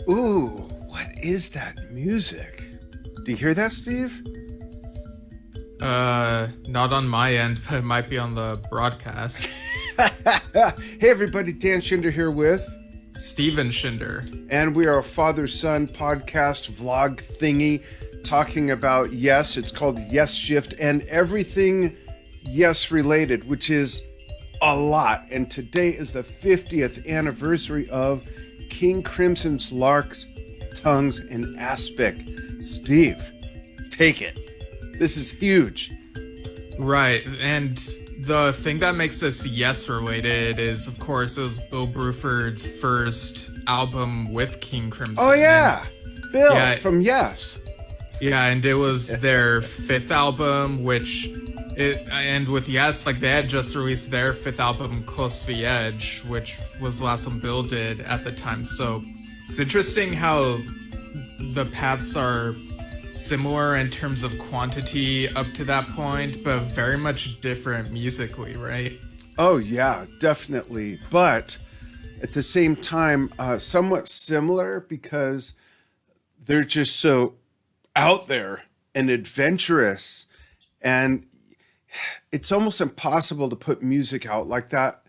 Ooh, what is that music? Do you hear that, Steve? Not on my end, but it might be on the broadcast. Hey everybody, Dan Schinder here with, Steven Schinder. and we are a father-son podcast vlog thingy talking about Yes. It's called Yesshift and everything Yes related, which is a lot. And today is the 50th anniversary of King Crimson's Larks Tongues and Aspic. Steve, take it. This is huge. Right, and the thing that makes this Yes related is, of course, it was Bill Bruford's first album with King Crimson. Oh yeah, Bill Yeah. from Yes. Yeah, and it was their fifth album, and with Yes, like they had just released their fifth album, Close to the Edge, which was the last one Bill did at the time. So it's interesting how the paths are similar in terms of quantity up to that point, but very much different musically, right? Oh yeah, definitely. But at the same time, somewhat similar because they're just so out there and adventurous, and it's almost impossible to put music out like that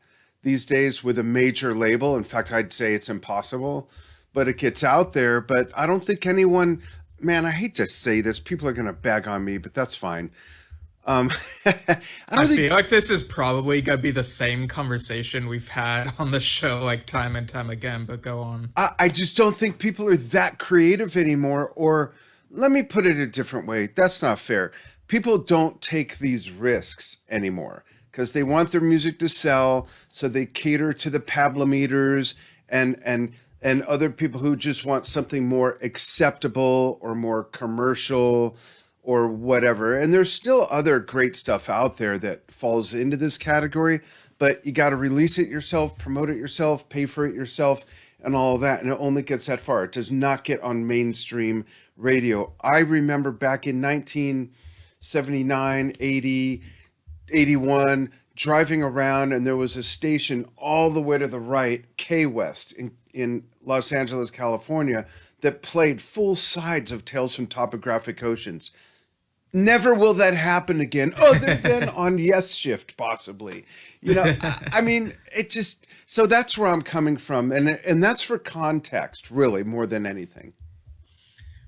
these days with a major label. In fact, I'd say it's impossible, but it gets out there. But I don't think anyone, man, I hate to say this, people are going to bag on me, but that's fine. I I feel like this is probably gonna be the same conversation we've had on the show like time and time again, but go on. I just don't think people are that creative anymore. Or let me put it a different way. That's not fair. People don't take these risks anymore because they want their music to sell. So they cater to the Pablometers and other people who just want something more acceptable or more commercial or whatever. And there's still other great stuff out there that falls into this category, but you got to release it yourself, promote it yourself, pay for it yourself, and all of that. And it only gets that far. It does not get on mainstream radio. I remember back in 1979, 80, 81, driving around, and there was a station all the way to the right, K West in Los Angeles, California, that played full sides of Tales from Topographic Oceans. Never will that happen again, other than on Yesshift, possibly. I mean, it just, so that's where I'm coming from. And that's for context, really, more than anything.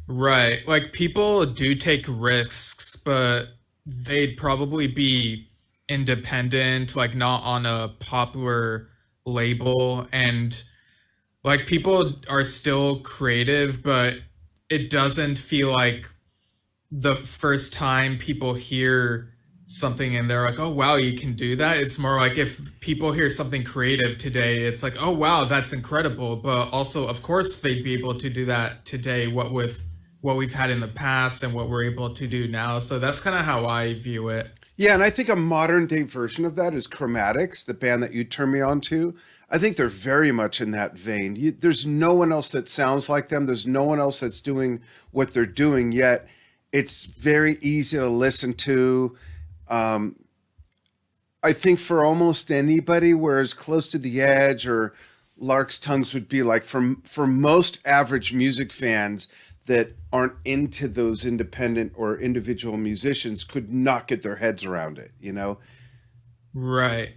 Right. Like people do take risks, but they'd probably be independent, like not on a popular label. And like people are still creative, but it doesn't feel like the first time people hear something and they're like, oh wow, you can do that. It's more like if people hear something creative today, it's like, oh wow, that's incredible. But also, of course, they'd be able to do that today, what with what we've had in the past and what we're able to do now. So that's kind of how I view it. Yeah, and I think a modern day version of that is Chromatics, the band that you turned me on to. I think they're very much in that vein. There's no one else that sounds like them. There's no one else that's doing what they're doing yet. It's very easy to listen to. I think for almost anybody, whereas Close to the Edge or Larks Tongues would be like for most average music fans that aren't into those independent or individual musicians could not get their heads around it, Right.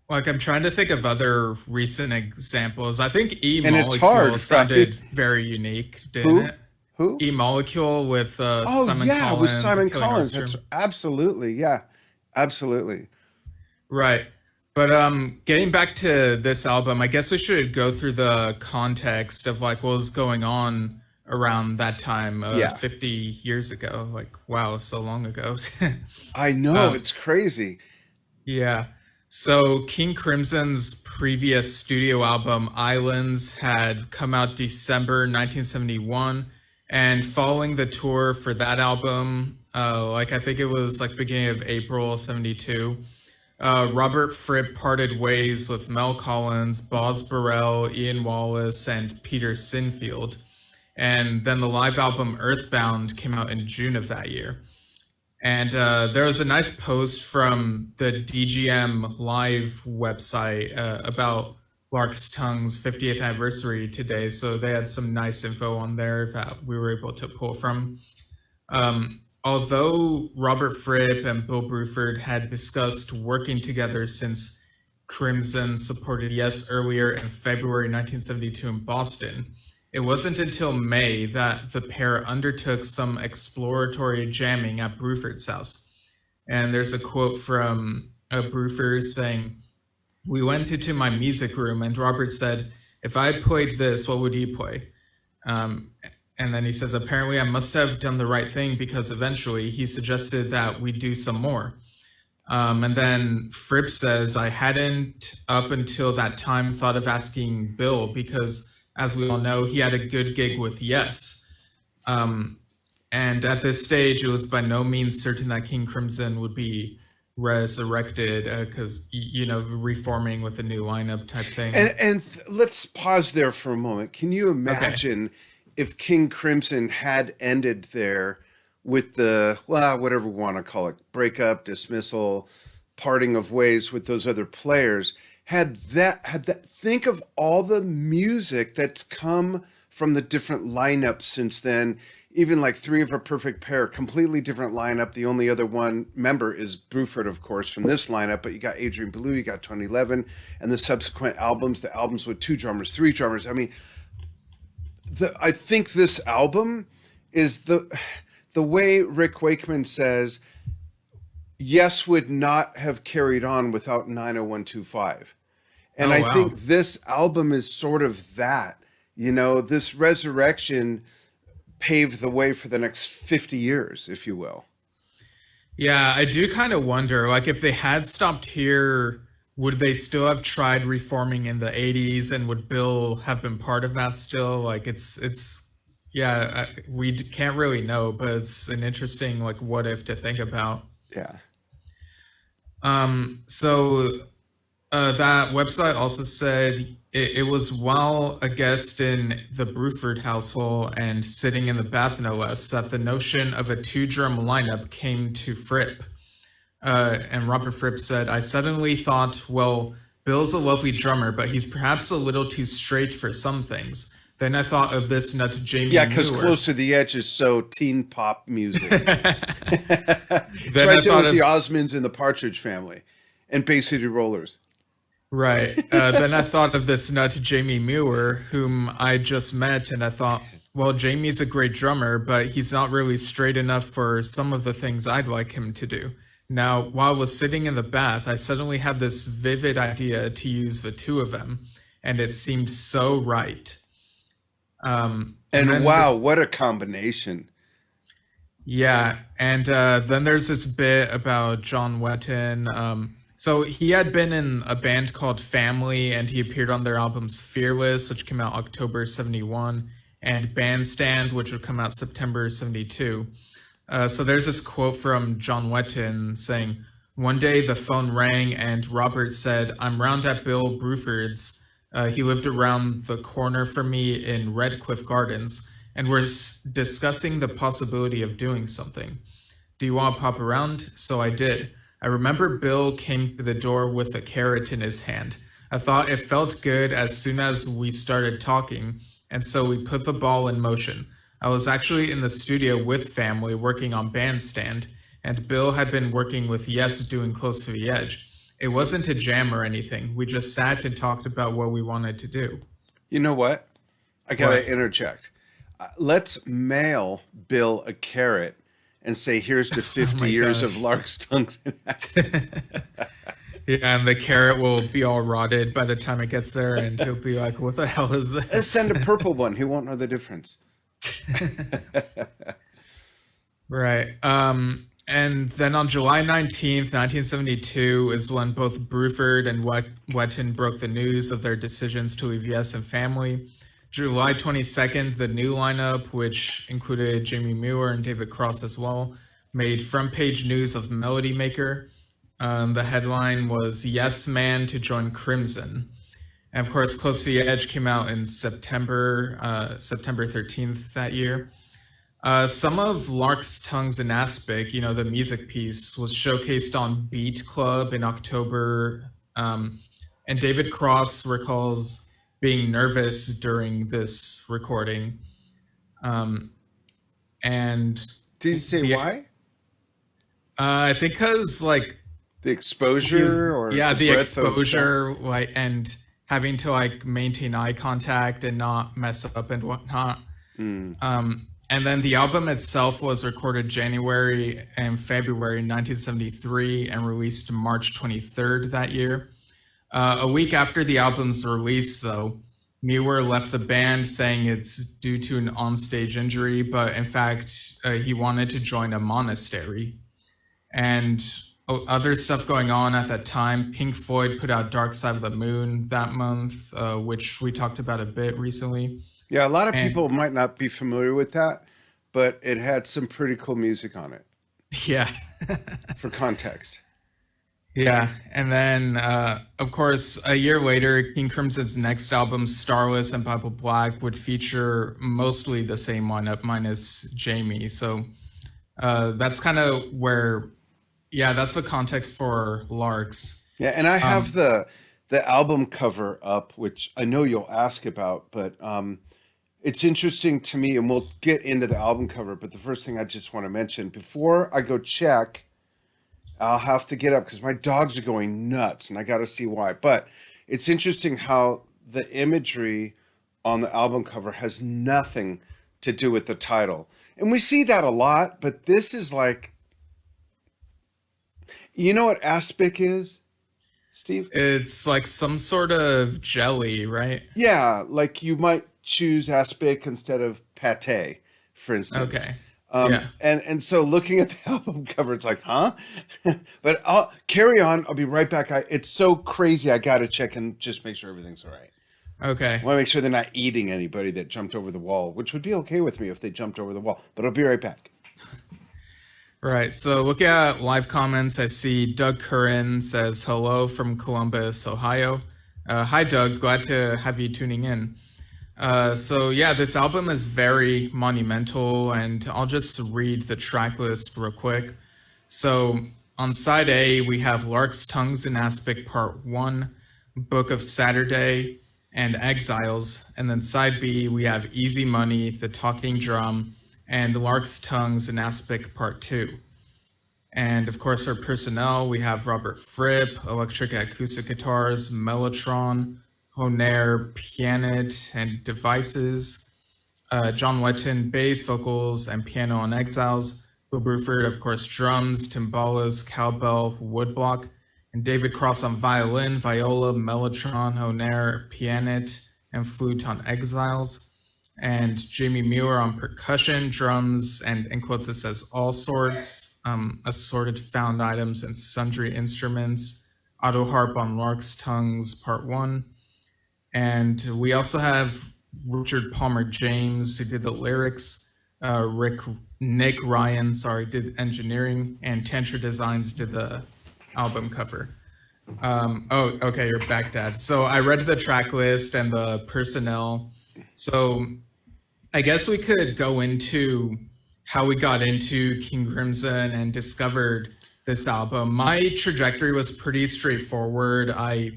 Like I'm trying to think of other recent examples. I think E And it's hard, Molecule sounded right? very unique, didn't Who? it? Who? E Molecule with Oh Simon yeah, Collins with and Simon Kelly Collins. Armstrong. That's absolutely, yeah. Absolutely. Right. But getting back to this album, I guess we should go through the context of like what was going on around that time, Yeah. 50 years ago. Like, wow, so long ago. I know, Um, it's crazy. yeah. So King Crimson's previous studio album, Islands, had come out December 1971. And following the tour for that album, like I think it was like beginning of April 72, Robert Fripp parted ways with Mel Collins, Boz Burrell, Ian Wallace, and Peter Sinfield. And then the live album Earthbound came out in June of that year. And there was a nice post from the DGM Live website about Larks Tongues 50th anniversary today, so they had some nice info on there that we were able to pull from. Although Robert Fripp and Bill Bruford had discussed working together since Crimson supported Yes earlier in February 1972 in Boston, it wasn't until May that the pair undertook some exploratory jamming at Bruford's house. And there's a quote from Bruford saying, "We went into my music room and Robert said, 'If I played this, what would you play?' Um, and then he says, 'Apparently I must have done the right thing because eventually he suggested that we do some more.' And then Fripp says, 'I hadn't up until that time thought of asking Bill because, as we all know, he had a good gig with Yes. Um, and at this stage, it was by no means certain that King Crimson would be resurrected because, reforming with a new lineup type thing.'" Let's pause there for a moment. Can you imagine if King Crimson had ended there with the, well, whatever we want to call it, breakup, dismissal, parting of ways with those other players, think of all the music that's come from the different lineups since then. Even like Three of a Perfect Pair, completely different lineup. The only other one member is Bruford, of course, from this lineup, but you got Adrian Belew, you got Tony Levin, and the subsequent albums, the albums with 2 drummers, 3 drummers. I mean, I think this album is the way Rick Wakeman says, Yes would not have carried on without 90125. And Oh, I wow. think this album is sort of that. This resurrection paved the way for the next 50 years, if you will. Yeah, I do kind of wonder, like, if they had stopped here, would they still have tried reforming in the 80s, and would Bill have been part of that still? Like, yeah, we can't really know, but it's an interesting, like, what if to think about. Yeah. So that website also said it was while a guest in the Bruford household and sitting in the bath, no less, that the notion of a 2-drum lineup came to Fripp. And Robert Fripp said, "I suddenly thought, well, Bill's a lovely drummer, but he's perhaps a little too straight for some things. Then I thought of this nut Jamie Yeah, because Muir." Close to the Edge is so teen pop music. It's Then right I there thought with of the Osmonds and the Partridge Family and Bay City Rollers. Right. Then I thought of this nut Jamie Muir, whom I just met, and I thought, well, Jamie's a great drummer, but he's not really straight enough for some of the things I'd like him to do. Now, while I was sitting in the bath, I suddenly had this vivid idea to use the 2 of them, and it seemed so right. And And then wow, this, what a combination. Yeah, and then there's this bit about John Wetton. So he had been in a band called Family, and he appeared on their albums Fearless, which came out October 71, and Bandstand, which would come out September 72. So there's this quote from John Wetton saying, "One day the phone rang and Robert said, 'I'm round at Bill Bruford's. He lived around the corner from me in Redcliffe Gardens, and we're discussing the possibility of doing something. Do you want to pop around?' So I did. I remember Bill came to the door with a carrot in his hand. I thought it felt good as soon as we started talking, and so we put the ball in motion. I was actually in the studio with Family working on Bandstand, and Bill had been working with Yes doing Close to the Edge. It wasn't a jam or anything. We just sat and talked about what we wanted to do." You know what? I got What? to interject. Let's mail Bill a carrot and say, here's to Oh 50 my years gosh. of Larks Tongues. Yeah, and the carrot will be all rotted by the time it gets there, and he'll be like, "What the hell is Let's this?" send a purple one. He won't know the difference. Right. And then on July 19th, 1972, is when both Bruford and Wetton broke the news of their decisions to leave Yes and Family. July 22nd, the new lineup, which included Jamie Muir and David Cross as well, made front page news of Melody Maker. The headline was "Yes Man to Join Crimson." And of course, Close to the Edge came out in September 13th that year. Some of Larks Tongues and Aspic, the music piece, was showcased on Beat Club in October. And David Cross recalls being nervous during this recording. Um, and Did you say the why? I think because like The he exposure was, or yeah, the the breadth of sound? exposure, like, and having to like maintain eye contact and not mess up and whatnot. Mm. And then the album itself was recorded January and February 1973 and released March 23rd that year. A week after the album's release, though, Muir left the band saying it's due to an onstage injury, but in fact, he wanted to join a monastery. And other stuff going on at that time. Pink Floyd put out Dark Side of the Moon that month, which we talked about a bit recently. Yeah, a lot of And people might not be familiar with that, but it had some pretty cool music on it yeah. for context. Yeah, and then of course a year later, King Crimson's next album, Starless and Bible Black, would feature mostly the same lineup minus Jamie. So that's kind of where, yeah, that's the context for Larks. Yeah, and I have Um, the album cover up, which I know you'll ask about, but it's interesting to me, and we'll get into the album cover. But the first thing I just want to mention before I go check, I'll have to get up because my dogs are going nuts, and I got to see why. But it's interesting how the imagery on the album cover has nothing to do with the title, and we see that a lot. But this is like, you know what aspic is, Steve? it's like some sort of jelly, right? Yeah, like you might choose aspic instead of pate, for instance. Okay. Yeah. And so looking at the album cover, it's like, huh? But I'll carry on. I'll be right back. It's so crazy. I got to check and just make sure everything's all right. I Okay. want to make sure they're not eating anybody that jumped over the wall, which would be okay with me if they jumped over the wall. But I'll be right back. Right. So looking at live comments, I see Doug Curran says hello from Columbus, Ohio. Hi, Doug. Glad to have you tuning in. So yeah, this album is very monumental, and I'll just read the track list real quick. So on side A, we have Larks Tongues in Aspic Part 1, Book of Saturday, and Exiles. And then side B, we have Easy Money, The Talking Drum, and Larks Tongues in Aspic Part 2. And of course, our personnel, we have Robert Fripp, electric acoustic guitars, Mellotron, Honair, pianette, and devices. John Wetton, bass, vocals, and piano on Exiles. Bill Bruford, of course, drums, timbalas, cowbell, woodblock. And David Cross on violin, viola, mellotron, Honair, pianette, and flute on Exiles. And Jamie Muir on percussion, drums, and in quotes it says all sorts, assorted found items and sundry instruments. Auto harp on Larks Tongues, Part 1. And we also have Richard Palmer James, who did the lyrics. Nick Ryan, sorry, did engineering, and Tantra Designs did the album cover. Oh, okay, you're back, Dad. So I read the track list and the personnel. So I guess we could go into how we got into King Crimson and discovered this album. My trajectory was pretty straightforward. I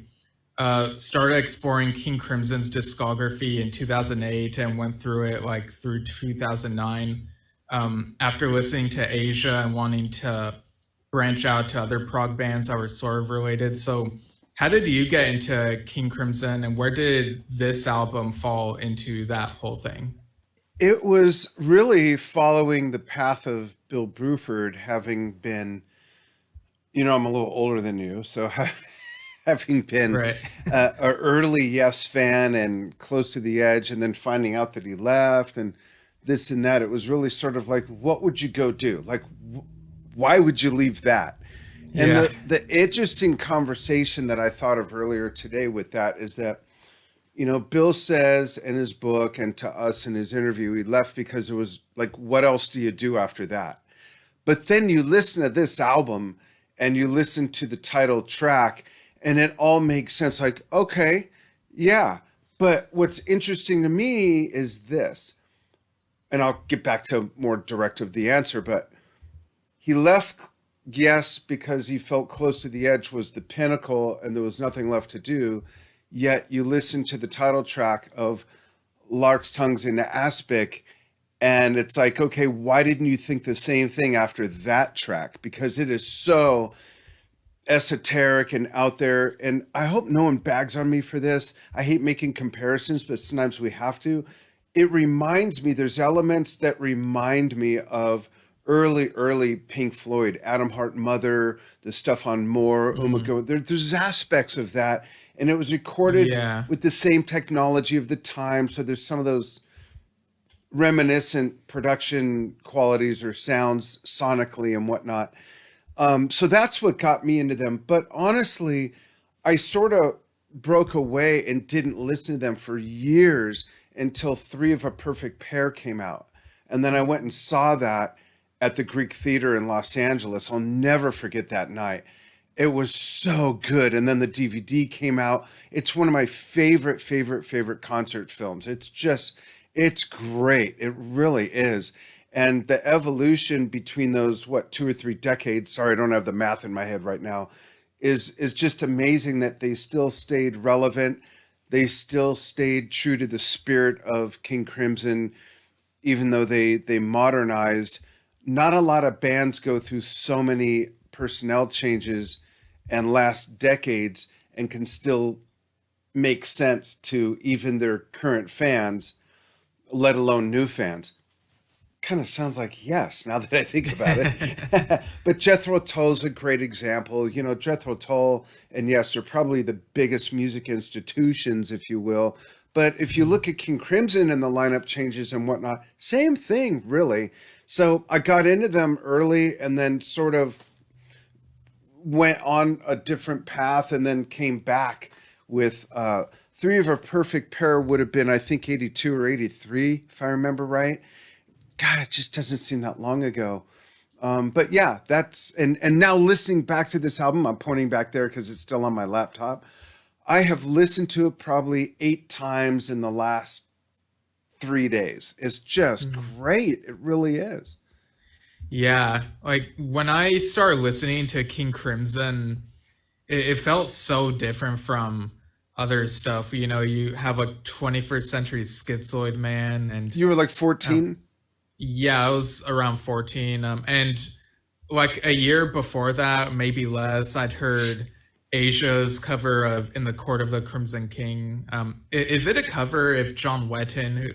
started exploring King Crimson's discography in 2008 and went through it like through 2009. After listening to Asia and wanting to branch out to other prog bands that were sort of related. So, how did you get into King Crimson, and where did this album fall into that whole thing? It was really following the path of Bill Bruford, having been, I'm a little older than you, so having been Right. an early Yes fan and close to the edge, and then finding out that he left and this and that, it was really sort of like, what would you go do? Like, why would you leave that? And Yeah. the interesting conversation that I thought of earlier today with that is that, Bill says in his book and to us in his interview, he left because it was like, what else do you do after that? But then you listen to this album and you listen to the title track and it all makes sense. Like, okay, yeah. But what's interesting to me is this, and I'll get back to more direct of the answer, but he left yes, because he felt close to the edge was the pinnacle and there was nothing left to do. Yet you listen to the title track of Larks Tongues in Aspic, and it's like, okay, why didn't you think the same thing after that track? Because it is so esoteric and out there. And I hope no one bags on me for this. I hate making comparisons, but sometimes we have to. It reminds me, there's elements that remind me of early Pink Floyd, Adam Hart Mother, the stuff on More, Mm, Umago. There's aspects of that. And it was recorded yeah. with the same technology of the time. So there's some of those reminiscent production qualities or sounds sonically and whatnot. So that's what got me into them. But honestly, I sort of broke away and didn't listen to them for years until Three of a Perfect Pair came out. And then I went and saw that at the Greek Theater in Los Angeles. I'll never forget that night. It was so good. And then the DVD came out. It's one of my favorite concert films. It's great. It really is. And the evolution between those, what, 2 or 3 decades, sorry, I don't have the math in my head right now, is just amazing that they still stayed relevant. They still stayed true to the spirit of King Crimson, even though they modernized. Not a lot of bands go through so many personnel changes and last decades and can still make sense to even their current fans, let alone new fans. Kind of sounds like yes, now that I think about it. But Jethro Tull's a great example. You know, Jethro Tull and Yes are probably the biggest music institutions, if you will. But if you look at King Crimson and the lineup changes and whatnot, same thing, really. So I got into them early and then sort of went on a different path and then came back with Three of a Perfect Pair would have been, I think, 82 or 83, if I remember right. God, it just doesn't seem that long ago. But yeah, that's and now listening back to this album, I'm pointing back there because it's still on my laptop. I have listened to it probably 8 times in the last 3 days. It's just Mm. great. It really is. Yeah, like when I started listening to King Crimson, it felt so different from other stuff. You know, you have a 21st century schizoid man, and You were like um, 14. yeah, I was around 14. And like a year before that, maybe less, I'd heard Asia's cover of "In the Court of the Crimson King." Is it a cover if John Wetton?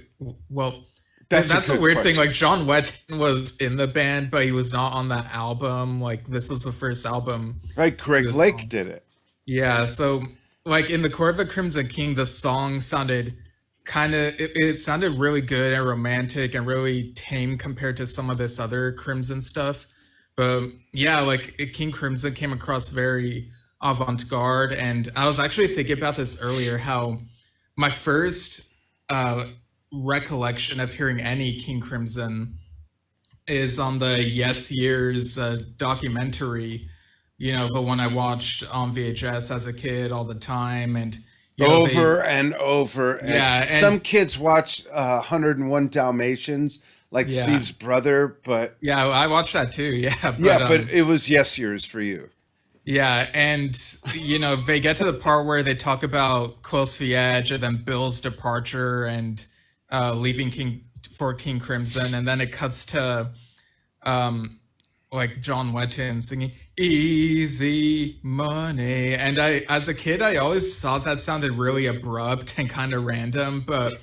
Well, That's a that's a good weird thing. question. Like John Wetton was in the band, but he was not on that album. Like this was the first album Right? he Greg was Lake on. did it. Yeah, so like in the Court of the Crimson King, the song sounded kind of it sounded really good and romantic and really tame compared to some of this other Crimson stuff. But yeah, like King Crimson came across very avant-garde, and I was actually thinking about this earlier. How my first uh, recollection of hearing any King Crimson is on the Yes Years documentary. You know, the one I watched on VHS as a kid all the time, and you know they Over and over. And yeah, some and kids watch 101 Dalmatians, like yeah, Steve's brother, but yeah, I watched that too. Yeah, yeah, but but it was yes years for you. yeah, and you know they get to the part where they talk about Close to the Edge and then Bill's departure and leaving King for King Crimson, and then it cuts to um like John Wetton singing "Easy Money," and I, as a kid, I always thought that sounded really abrupt and kind of random. But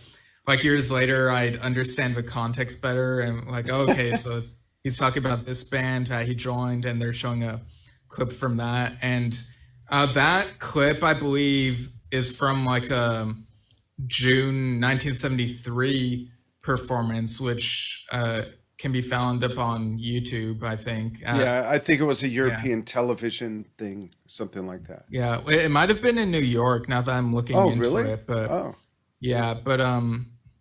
like years later, I'd understand the context better, and like, oh, okay, so he's talking about this band that he joined, and they're showing a clip from that, and that clip, I believe, is from like a June 1973 performance, which can be found up on YouTube, I think. Yeah, I think it was a Yeah. European television thing, something like that. Yeah. It might have been in New York now that I'm looking Oh, into really? it, but Oh, yeah, but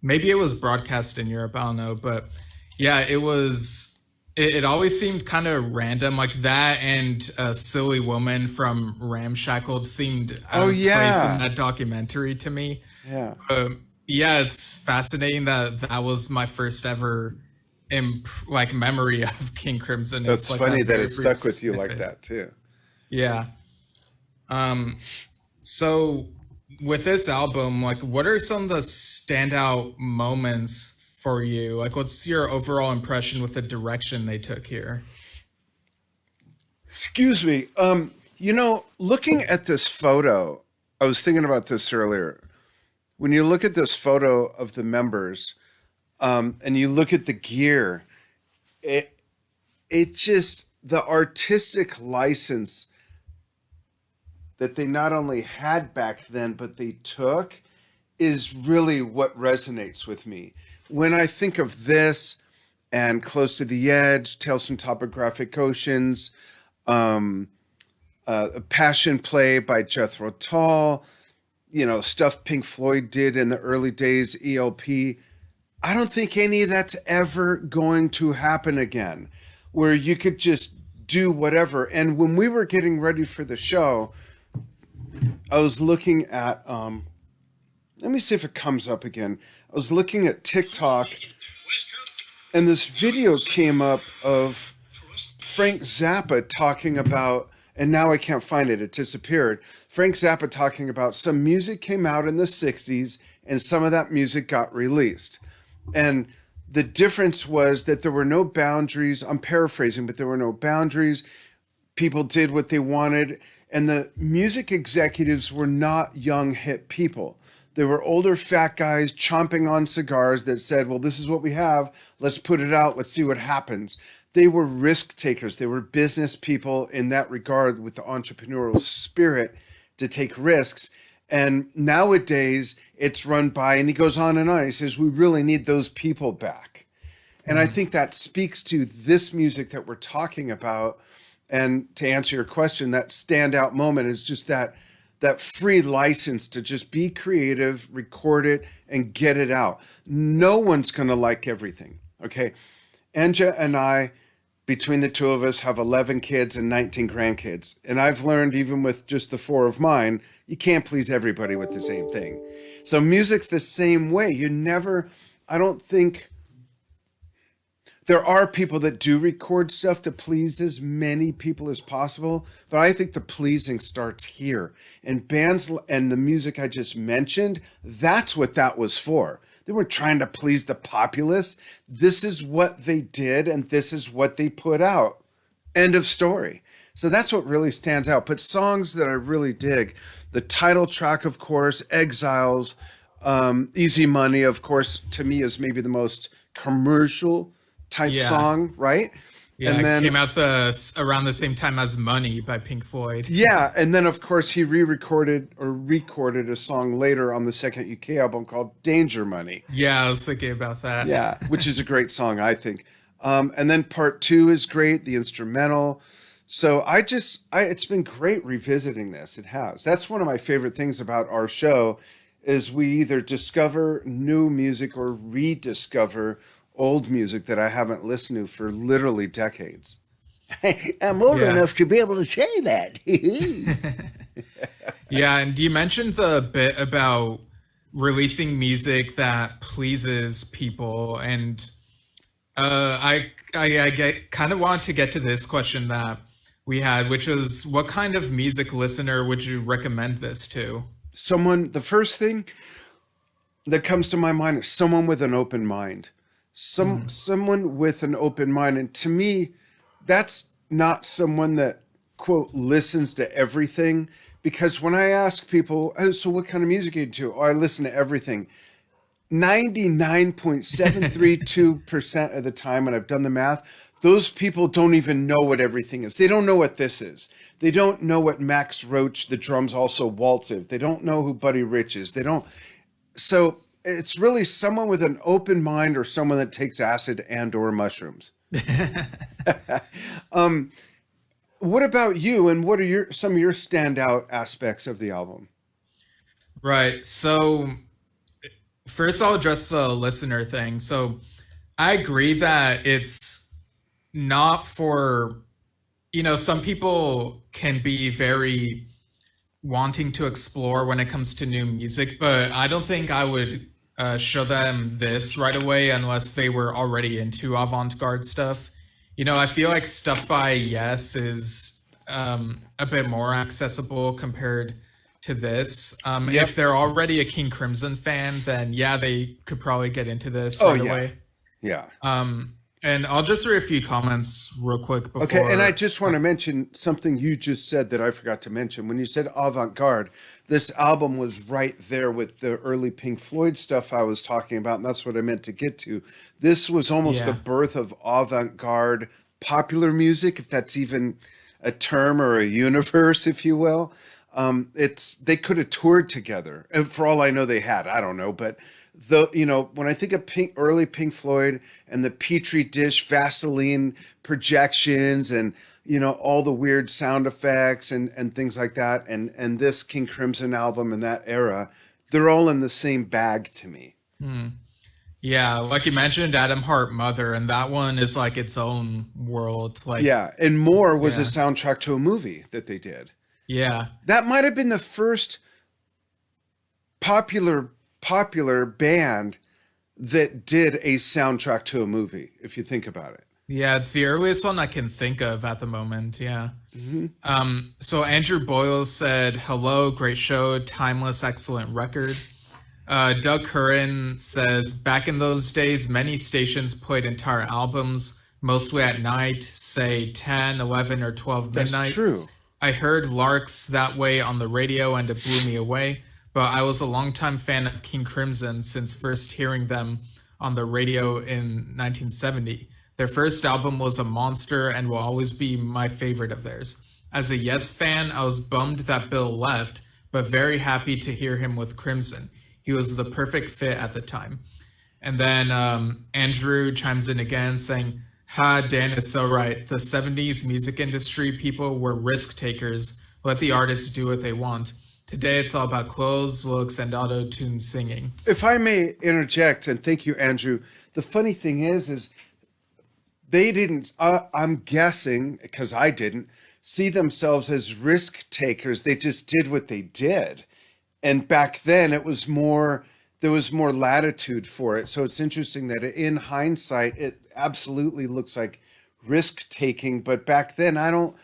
maybe it was broadcast in Europe, I don't know, but yeah, it always seemed kind of random like that, and Silly Woman from Ramshackled seemed out oh of place in yeah, that documentary to me. yeah. Yeah, it's fascinating that that was my first ever like memory of King Crimson. It's That's like that funny that very it brief stuck with you like snippet. that too. Yeah. Um, so with this album, like, what are some of the standout moments for you? Like, what's your overall impression with the direction they took here? Excuse me. Looking at this photo, I was thinking about this earlier. When you look at this photo of the members, and you look at the gear, it it just the artistic license that they not only had back then, but they took is really what resonates with me. When I think of this and Close to the Edge, Tales from Topographic Oceans, um, Passion Play by Jethro Tull, stuff Pink Floyd did in the early days, ELP. I don't think any of that's ever going to happen again, where you could just do whatever. And when we were getting ready for the show, I was looking at, let me see if it comes up again. I was looking at TikTok, and this video came up of Frank Zappa talking about, and now I can't find it, it disappeared. Frank Zappa talking about some music came out in the 60s and some of that music got released. And the difference was that there were no boundaries. I'm paraphrasing, but there were no boundaries. People did what they wanted. And the music executives were not young, hip people. They were older, fat guys chomping on cigars that said, well, this is what we have. Let's put it out. Let's see what happens. They were risk takers. They were business people in that regard with the entrepreneurial spirit to take risks. And nowadays it's run by, and he goes on and on. He says, we really need those people back. And I Mm. think that speaks to this music that we're talking about. And to answer your question, that standout moment is just that free license to just be creative, record it, and get it out. No one's going to like everything. Okay. Anja and I, between the two of us, have 11 kids and 19 grandkids. And I've learned, even with just the four of mine, you can't please everybody with the same thing. So music's the same way. I don't think there are people that do record stuff to please as many people as possible, but I think the pleasing starts here. And bands and the music I just mentioned, that's what that was for. They weren't trying to please the populace. This is what they did, and this is what they put out. End of story. So that's what really stands out. But songs that I really dig, the title track, of course, Exiles, Easy Money, of course, to me is maybe the most commercial type Yeah. song, right? Yeah, And it then came out around the same time as Money by Pink Floyd. yeah, and then of course he re-recorded or recorded a song later on the second UK album called Danger Money. Yeah, I was thinking about that. Yeah, which is a great song, I think. And then part two is great, the instrumental. So it's been great revisiting this. It has. That's one of my favorite things about our show is we either discover new music or rediscover old music that I haven't listened to for literally decades. I'm old Yeah. enough to be able to say that. Yeah, and you mentioned the bit about releasing music that pleases people, and I get kind of want to get to this question that we had, which was, what kind of music listener would you recommend this to? The first thing that comes to my mind is someone with an open mind. Someone with an open mind. And to me, that's not someone that quote listens to everything. Because when I ask people, oh, so what kind of music are you into? Oh, I listen to everything. 99.732% of the time, when I've done the math, those people don't even know what everything is. They don't know what this is. They don't know what Max Roach, the drums also waltzed. They don't know who Buddy Rich is. They don't. So it's really someone with an open mind or someone that takes acid and or mushrooms. What about you? And what are some of your standout aspects of the album? Right. So first, I'll address the listener thing. So I agree that it's not for, some people can be very wanting to explore when it comes to new music, but I don't think I would show them this right away unless they were already into avant-garde stuff. I feel like stuff by Yes is a bit more accessible compared to this. Yep. If they're already a King Crimson fan, then yeah, they could probably get into this Oh right yeah. away. Yeah. And I'll just read a few comments real quick before. Okay, and I just want to mention something you just said that I forgot to mention. When you said avant-garde, this album was right there with the early Pink Floyd stuff I was talking about, and that's what I meant to get to. This was almost the Yeah. birth of avant-garde popular music, if that's even a term or a universe, if you will. It's they could have toured together, and for all I know, they had. I don't know, but when I think of early Pink Floyd and the petri dish Vaseline projections and all the weird sound effects and things like that, and this King Crimson album and that era, they're all in the same bag to me. Yeah, like you mentioned, Adam Hart Mother, and that one is like its own world. Like, Yeah, and More was a yeah, soundtrack to a movie that they did. yeah, That might have been the first popular band that did a soundtrack to a movie, if you think about it. yeah. It's the earliest one I can think of at the moment. Yeah. Hmm. So Andrew Boyle said, "Hello, great show, timeless, excellent record." Doug Curran says, "Back in those days, many stations played entire albums, mostly at night, say 10, 11, or 12 That's midnight. true. I heard Larks that way on the radio and it blew me away, but I was a longtime fan of King Crimson since first hearing them on the radio in 1970. Their first album was a monster and will always be my favorite of theirs. As a Yes fan, I was bummed that Bill left, but very happy to hear him with Crimson. He was the perfect fit at the time." And then Andrew chimes in again saying, "Ha, Dan is so right. The 70s music industry people were risk takers. Let the artists do what they want. Today it's all about clothes, looks, and auto-tune singing." If I may interject, and thank you, Andrew. The funny thing is they didn't. I'm guessing because I didn't see themselves as risk takers. They just did what they did, and back then it was more. There was more latitude for it. So it's interesting that in hindsight, it absolutely looks like risk taking. But back then, I don't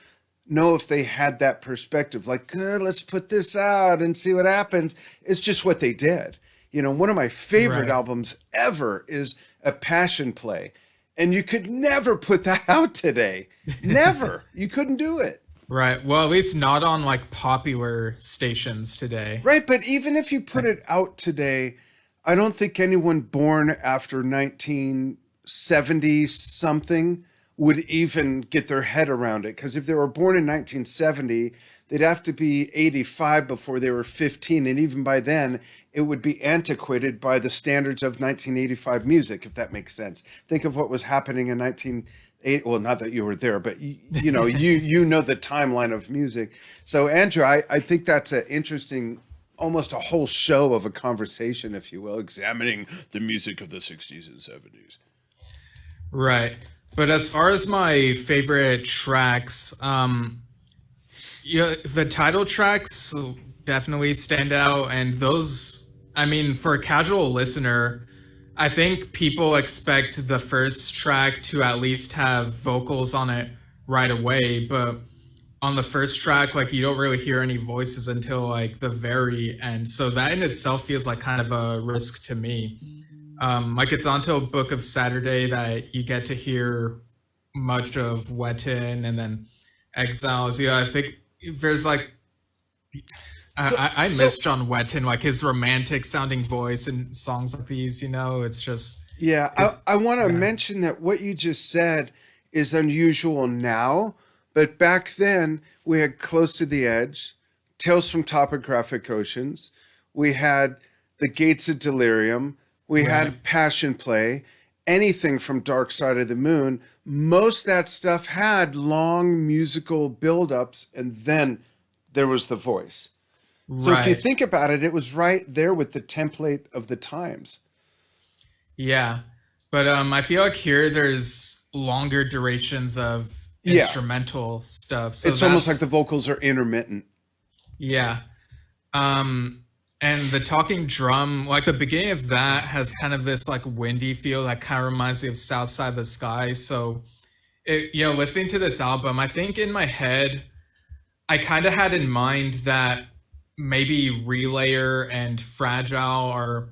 know if they had that perspective. Like, let's put this out and see what happens. It's just what they did. One of my favorite Right. albums ever is A Passion Play. And you could never put that out today. Never. You couldn't do it. Right. Well, at least not on like popular stations today. Right, but even if you put it out today, I don't think anyone born after 1970 something would even get their head around it. Because if they were born in 1970, they'd have to be 85 before they were 15. And even by then, it would be antiquated by the standards of 1985 music, if that makes sense. Think of what was happening in 1980. Well, not that you were there, but you know the timeline of music. So, Andrew, I think that's an interesting, almost a whole show of a conversation, if you will, examining the music of the 60s and 70s. Right. But as far as my favorite tracks, the title tracks definitely stand out. And those, I mean, for a casual listener, I think people expect the first track to at least have vocals on it right away. But on the first track, like, you don't really hear any voices until like the very end. So that in itself feels like kind of a risk to me. Like, it's onto a Book of Saturday that you get to hear much of Wettin and then Exiles. I think there's like, I miss John Wettin, like his romantic sounding voice in songs like these. It's just I want to mention that what you just said is unusual now, but back then we had Close to the Edge, Tales from Topographic Oceans, we had The Gates of Delirium, we had Passion Play, anything from Dark Side of the Moon. Most of that stuff had long musical build-ups, and then there was the voice. So if you think about it, it was right there with the template of the times. Yeah. But I feel like here there's longer durations of instrumental stuff. So it's almost like the vocals are intermittent. Yeah. And the talking drum, like the beginning of that has kind of this like windy feel that kind of reminds me of South Side of the Sky. So listening to this album, I think in my head, I kind of had in mind that maybe Relayer and Fragile are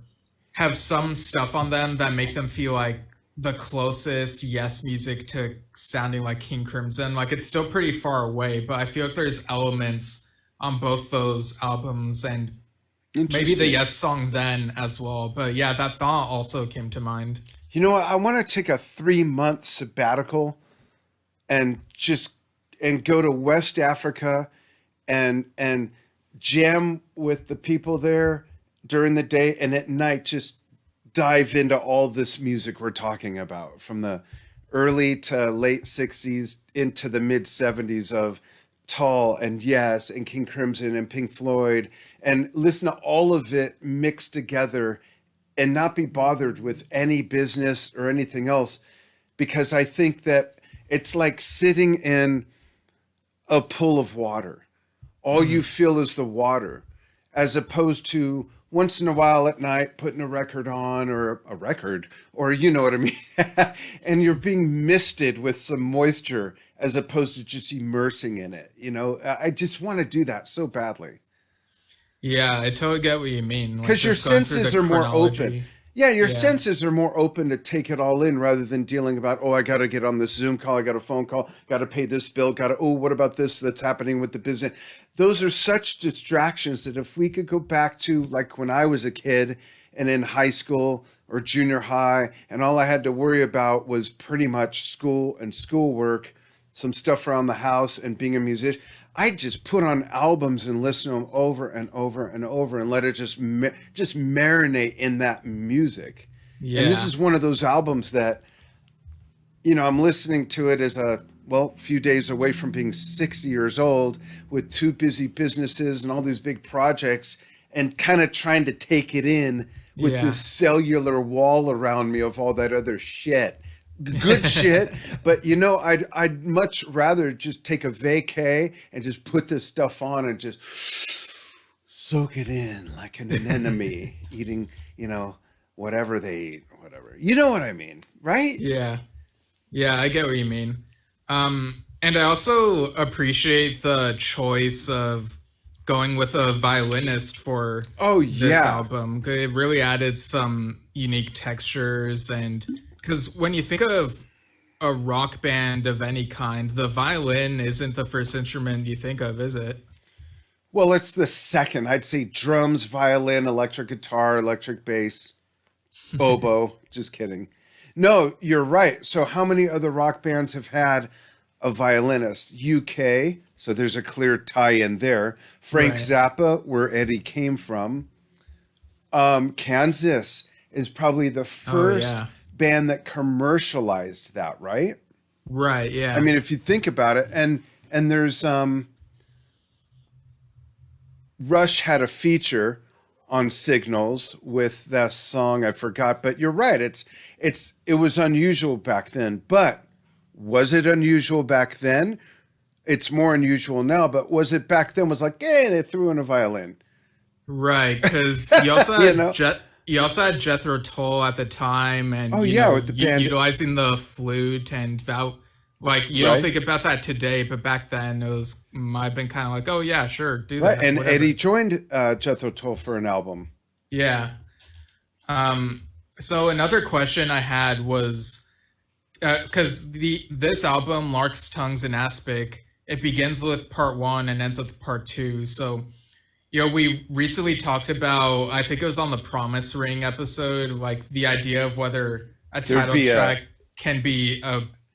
have some stuff on them that make them feel like the closest Yes music to sounding like King Crimson. Like it's still pretty far away, but I feel like there's elements on both those albums and maybe the Yes song then as well. But yeah, that thought also came to mind. You know what? I want to take a 3-month sabbatical and go to West Africa and jam with the people there during the day, and at night just dive into all this music we're talking about, from the early to late 60s into the mid 70s of Tall and Yes and King Crimson and Pink Floyd, and listen to all of it mixed together and not be bothered with any business or anything else, because I think that it's like sitting in a pool of water. All you feel is the water, as opposed to once in a while at night putting a record on, or you know what I mean, and you're being misted with some moisture as opposed to just immersing in it. I just want to do that so badly. Yeah, I totally get what you mean. Because your senses are more open. Yeah, your senses are more open to take it all in, rather than dealing about, oh, I got to get on this Zoom call, I got a phone call, got to pay this bill, what about this that's happening with the business? Those are such distractions that if we could go back to like when I was a kid and in high school or junior high, and all I had to worry about was pretty much school and schoolwork, some stuff around the house, and being a musician, I just put on albums and listen to them over and over and over and let it just marinate in that music. Yeah. And this is one of those albums that, I'm listening to it as a few days away from being 60 years old with 2 busy businesses and all these big projects, and kind of trying to take it in with this cellular wall around me of all that other shit. Good shit, but I'd much rather just take a vacay and just put this stuff on and just soak it in like an anemone eating, whatever they eat or whatever. You know what I mean, right? Yeah, I get what you mean. And I also appreciate the choice of going with a violinist for this album. It really added some unique textures, and because when you think of a rock band of any kind, the violin isn't the first instrument you think of, is it? Well, it's the second. I'd say drums, violin, electric guitar, electric bass, oboe. Just kidding. No, you're right. So how many other rock bands have had a violinist? UK, so there's a clear tie-in there. Frank Zappa, where Eddie came from. Kansas is probably the first band that commercialized that, right? Right, yeah. I mean, if you think about it, and there's Rush had a feature on Signals with that song, I forgot, but you're right, it was unusual back then. But was it unusual back then? It's more unusual now, but was it back then? Was like, hey, they threw in a violin. Right, because you also had you also had Jethro Tull at the time, and with the band utilizing the flute, and that, like, you don't think about that today, but back then it might have been kind of like, oh yeah, sure, do that. And whatever. Eddie joined Jethro Tull for an album. Yeah. So another question I had was, because this album, Larks Tongues and Aspic, it begins with part 1 and ends with part 2. So, we recently talked about, I think it was on the Promise Ring episode, like the idea of whether a title track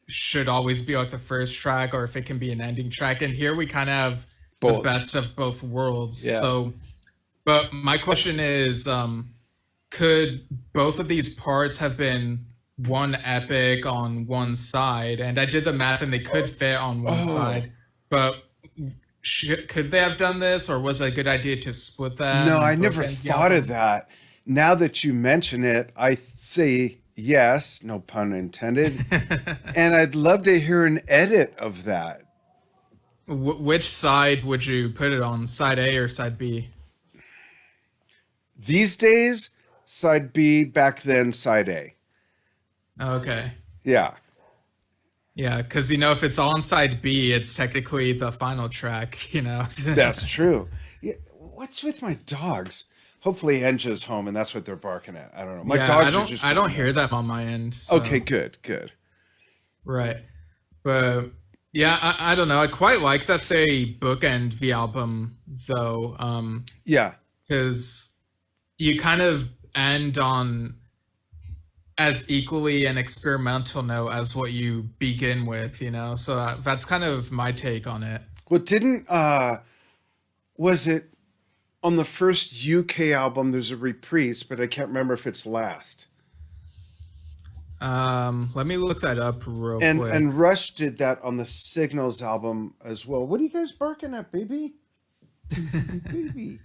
should always be like the first track, or if it can be an ending track. And here we kind of have the best of both worlds. Yeah. So, but my question is, could both of these parts have been one epic on one side? And I did the math, and they could fit on one side, but could they have done this, or was it a good idea to split them? No, I never thought of that. Now that you mention it, I say yes, no pun intended. And I'd love to hear an edit of that. Which side would you put it on? Side A or side B? These days, side B, back then, side A. Okay. Yeah. Yeah, because if it's on side B, it's technically the final track. That's true. Yeah, what's with my dogs? Hopefully Enja's home and that's what they're barking at. I don't know. My Yeah, I dogs are don't just I don't going hear nuts. them on my end. So. Okay, good. Right. But yeah, I don't know. I quite like that they bookend the album though, Yeah. because you kind of end on as equally an experimental note as what you begin with. So that's kind of my take on it. Well, didn't was it on the first UK album there's a reprise, but I can't remember if it's last. Let me look that up real quick. And Rush did that on the Signals album as well. What are you guys barking at, baby? Baby.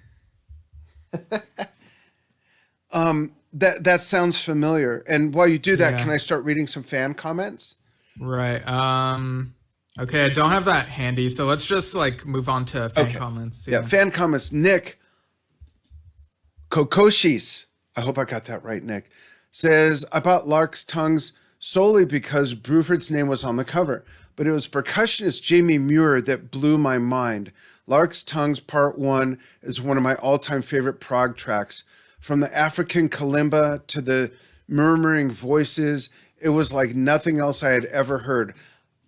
That sounds familiar. And while you do that, Yeah. can I start reading some fan comments? Right. Okay, I don't have that handy, so let's just move on to fan Okay. comments. Yeah, fan comments. Nick Kokoshis, I hope I got that right, Nick, says, I bought Larks Tongues solely because Bruford's name was on the cover, but it was percussionist Jamie Muir that blew my mind. Larks Tongues Part 1 is one of my all-time favorite prog tracks. From the African kalimba to the murmuring voices, it was like nothing else I had ever heard.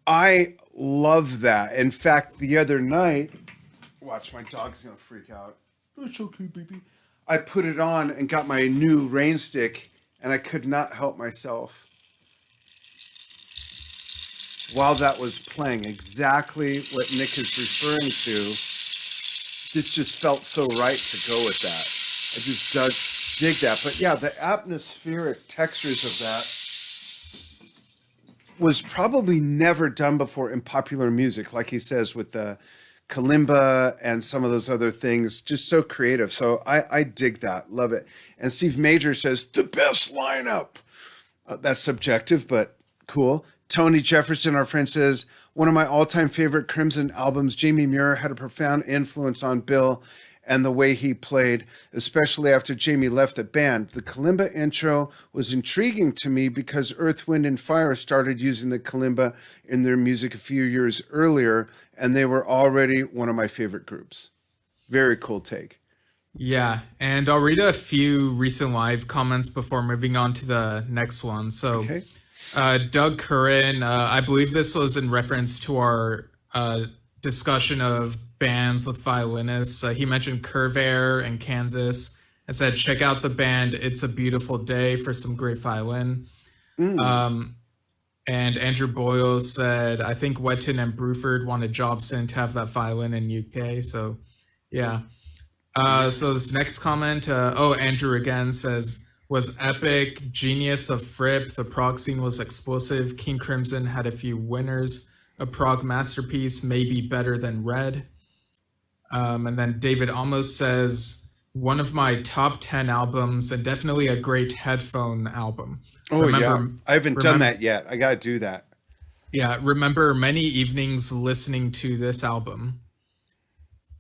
I love that. In fact, the other night, watch, my dog's gonna freak out. It's okay, baby. I put it on and got my new rain stick, and I could not help myself while that was playing. Exactly what Nick is referring to. This just felt so right to go with that. I just dig that. But yeah, the atmospheric textures of that was probably never done before in popular music, like he says, with the kalimba and some of those other things. Just so creative. So I dig that. Love it. And Steve Major says, the best lineup. That's subjective, but cool. Tony Jefferson, our friend, says, one of my all-time favorite Crimson albums, Jamie Muir had a profound influence on Bill and the way he played, especially after Jamie left the band. The kalimba intro was intriguing to me because Earth, Wind, and Fire started using the kalimba in their music a few years earlier, and they were already one of my favorite groups. Very cool take. Yeah, and I'll read a few recent live comments before moving on to the next one. So, Okay. Doug Curran, I believe this was in reference to our discussion of bands with violinists. He mentioned Curve Air and Kansas and said, check out the band It's a Beautiful Day for some great violin. And Andrew Boyle said, I think Wetton and Bruford wanted Jobson to have that violin in UK. So, yeah. So this next comment, Andrew again says, was epic, genius of Fripp, the prog scene was explosive, King Crimson had a few winners, a prog masterpiece, maybe better than Red. And then David almost says, one of my top 10 albums and definitely a great headphone album. Yeah, I haven't done that yet. I gotta do that. Yeah, remember many evenings listening to this album.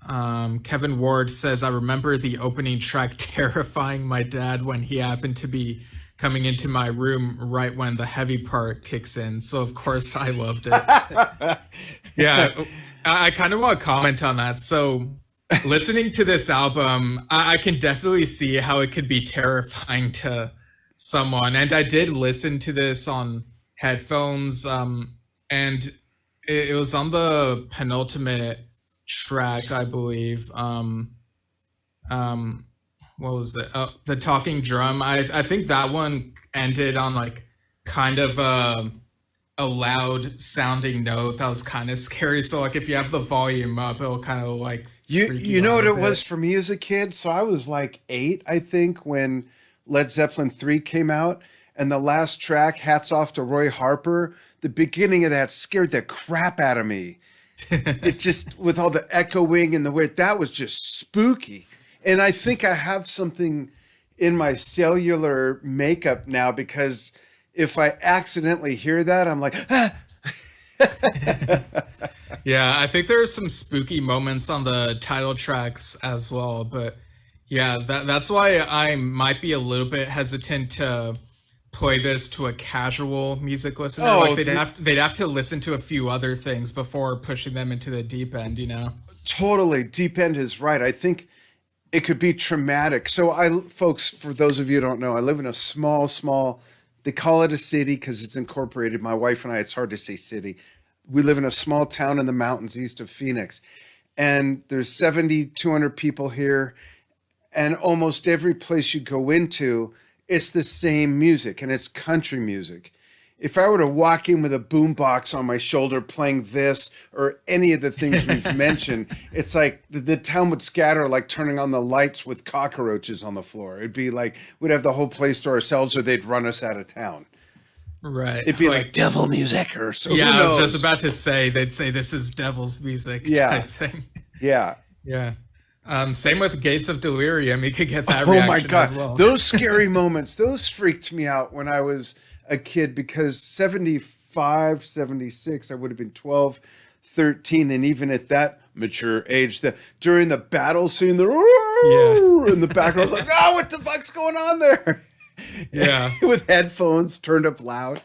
Kevin Ward says, I remember the opening track terrifying my dad when he happened to be coming into my room right when the heavy part kicks in. So, of course, I loved it. Yeah, I kind of want to comment on that. So, listening to this album, I can definitely see how it could be terrifying to someone. And I did listen to this on headphones, and it was on the penultimate track, I believe. What was it? The talking drum. I think that one ended on like kind of a loud sounding note that was kind of scary. So like if you have the volume up, it'll kind of like you know what it was for me as a kid. So I was like 8, I think, when Led Zeppelin 3 came out, and the last track, Hats Off to Roy Harper, the beginning of that scared the crap out of me. It just, with all the echoing and the way, that was just spooky. And I think I have something in my cellular makeup now, because if I accidentally hear that, I'm like, ah. Yeah, I think there are some spooky moments on the title tracks as well. But Yeah, that's why I might be a little bit hesitant to play this to a casual music listener. Like Oh, they'd have to listen to a few other things before pushing them into the deep end, you know? totally. Deep End is right. I think it could be traumatic. So folks, for those of you who don't know, I live in a small, they call it a city because it's incorporated. My wife and I, it's hard to say city. We live in a small town in the mountains east of Phoenix. And there's 7,200 people here. And almost every place you go into, it's the same music, and it's country music. If I were to walk in with a boombox on my shoulder playing this or any of the things we've mentioned, it's like the town would scatter like turning on the lights with cockroaches on the floor. It'd be like we'd have the whole place to ourselves or they'd run us out of town. Right. It'd be like devil music or so. Yeah, who I was knows? just about to say they'd say this is devil's music Yeah. type thing. Yeah. Yeah. Same with Gates of Delirium. You could get that Oh reaction my God. as well. Those scary moments, those freaked me out when I was a kid because 75, 76, I would have been 12, 13. And even at that mature age, during the battle scene, in the background, I was like, oh, what the fuck's going on there? Yeah. With headphones turned up loud.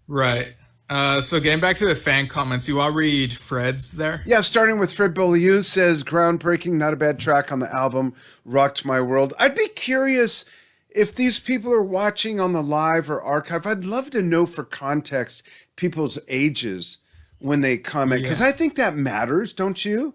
Right. So getting back to the fan comments, you all read Fred's there? Yeah, starting with Fred Beaulieu says, groundbreaking, not a bad track on the album, rocked my world. I'd be curious if these people are watching on the live or archive. I'd love to know for context people's ages when they comment, because I think that matters, don't you?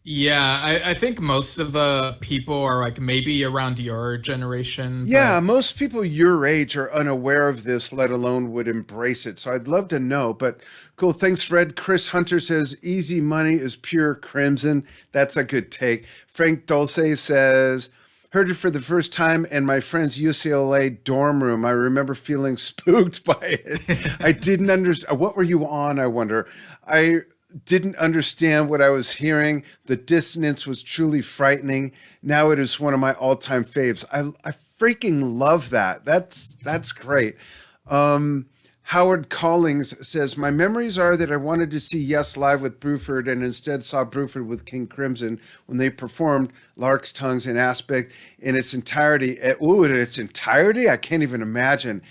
Yeah, I think most of the people are like maybe around your generation. Yeah, most people your age are unaware of this, let alone would embrace it. So I'd love to know. But cool. Thanks, Fred. Chris Hunter says, easy money is pure crimson. That's a good take. Frank Dulce says, heard it for the first time in my friend's UCLA dorm room. I remember feeling spooked by it. I didn't understand. What were you on, I wonder? I didn't understand what I was hearing. The dissonance was truly frightening. Now it is one of my all-time faves. I freaking love that. That's great. Howard Collings says, my memories are that I wanted to see Yes live with Bruford and instead saw Bruford with King Crimson when they performed Larks Tongues and Aspic in its entirety. In its entirety? I can't even imagine.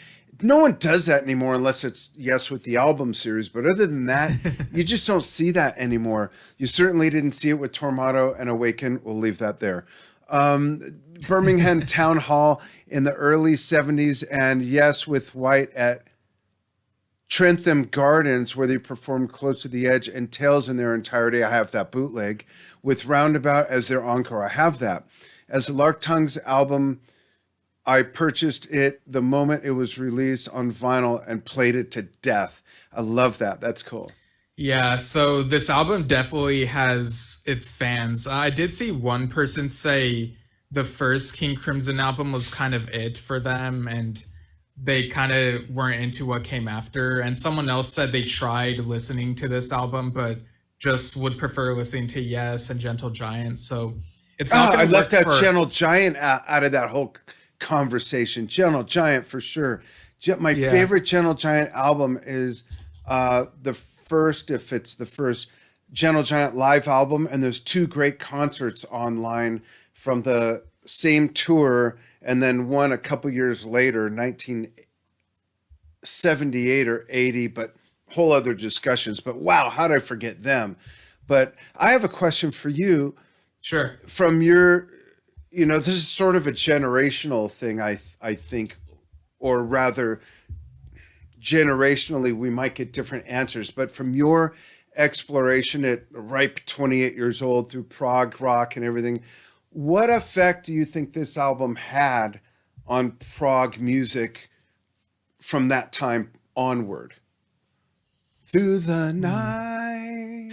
No one does that anymore unless it's Yes with the album series. But other than that, you just don't see that anymore. You certainly didn't see it with Tormato and Awaken. We'll leave that there. Birmingham Town Hall in the early 70s and Yes with White at Trentham Gardens where they performed Close to the Edge and Tales in their entirety. I have that bootleg with Roundabout as their encore. I have that. As the Lark Tongues album, I purchased it the moment it was released on vinyl and played it to death. I love that. That's cool. Yeah, so this album definitely has its fans. I did see one person say the first King Crimson album was kind of it for them, and they kind of weren't into what came after. And someone else said they tried listening to this album, but just would prefer listening to Yes and Gentle Giant. So it's not gonna I left work that for... Gentle Giant out of that whole conversation. Gentle Giant for sure. My favorite Gentle Giant album is the first, if it's the first Gentle Giant live album, and there's two great concerts online from the same tour, and then one a couple years later, 1978 or 80, but whole other discussions. But wow, how did I forget them? But I have a question for you. Sure. From your, this is sort of a generational thing, I think, or rather, generationally, we might get different answers. But from your exploration at ripe 28 years old through prog rock and everything, what effect do you think this album had on prog music from that time onward? Through the night,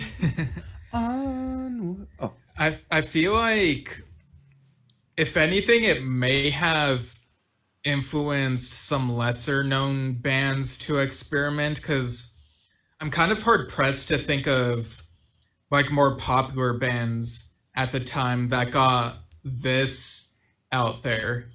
onward. Oh. I feel like, if anything, it may have influenced some lesser known bands to experiment, because I'm kind of hard pressed to think of like more popular bands at the time that got this out there,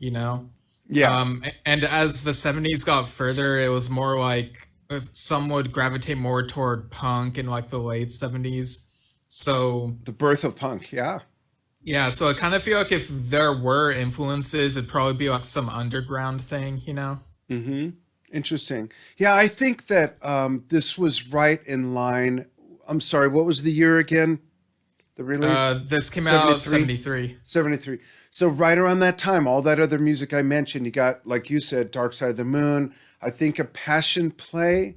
Yeah. And as the 70s got further, it was more like some would gravitate more toward punk in like the late 70s. So the birth of punk. Yeah. Yeah, so I kind of feel like if there were influences, it'd probably be like some underground thing, you know? Hmm. Interesting. Yeah, I think that this was right in line. I'm sorry, what was the year again? The release? This came out 73? 73. 73. So right around that time, all that other music I mentioned, you got, like you said, Dark Side of the Moon. I think a Passion Play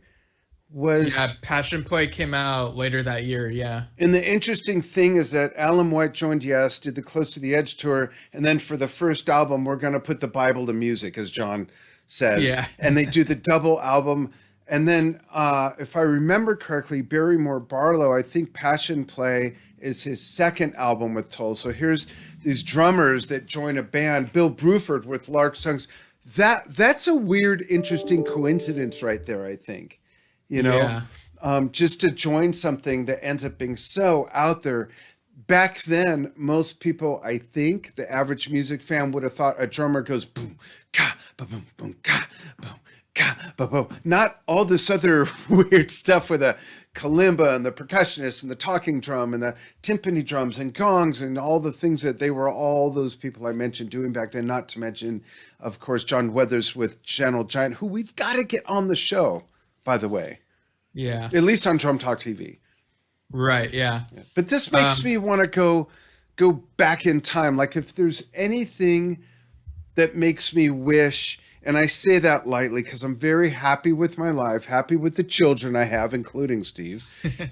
was. Yeah, Passion Play came out later that year, yeah. And the interesting thing is that Alan White joined Yes, did the Close to the Edge tour, and then for the first album, we're going to put the Bible to music, as John says. Yeah. And they do the double album. And then, if I remember correctly, Barrymore Barlow, I think Passion Play is his second album with Toll. So here's these drummers that join a band, Bill Bruford with Larks Tongues. That's a weird, interesting coincidence right there, I think. You know, Yeah. just to join something that ends up being so out there. Back then, most people, I think, the average music fan would have thought a drummer goes boom, ka, ba boom, boom, ka, boom, ka, ba boom. Not all this other weird stuff with a kalimba and the percussionist and the talking drum and the timpani drums and gongs and all the things that they were all those people I mentioned doing back then. Not to mention, of course, John Weathers with Channel Giant, who we've got to get on the show, by the way, Yeah. at least on Drum Talk TV. Right, yeah. But this makes me want to go back in time. Like if there's anything that makes me wish, and I say that lightly because I'm very happy with my life, happy with the children I have, including Steve,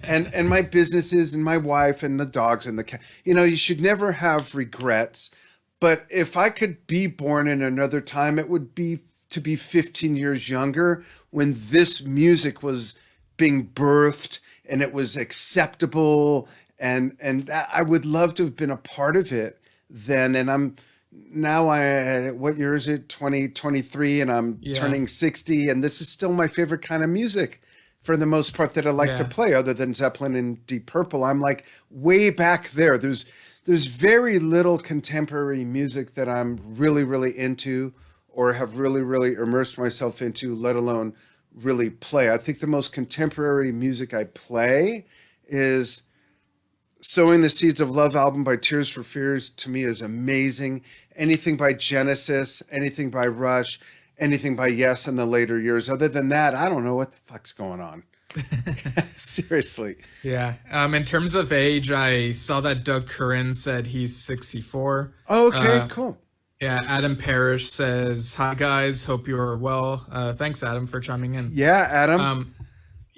and my businesses and my wife and the dogs and the cat. You know, you should never have regrets. But if I could be born in another time, it would be to be 15 years younger when this music was being birthed and it was acceptable, and I would love to have been a part of it then. And I'm now, I what year is it, 2023, and I'm Yeah. turning 60, and this is still my favorite kind of music for the most part that I like to Yeah. play, other than Zeppelin and Deep Purple. I'm like way back there. There's very little contemporary music that I'm really, really into or have really, really immersed myself into, let alone really play. I think the most contemporary music I play is Sowing the Seeds of Love album by Tears for Fears. To me is amazing. Anything by Genesis, anything by Rush, anything by Yes in the later years. Other than that, I don't know what the fuck's going on. Seriously. Yeah. In terms of age, I saw that Doug Curran said he's 64. Okay, Uh, cool. yeah, Adam Parrish says, "Hi guys, hope you are well." Thanks, Adam, for chiming in. Yeah, Adam.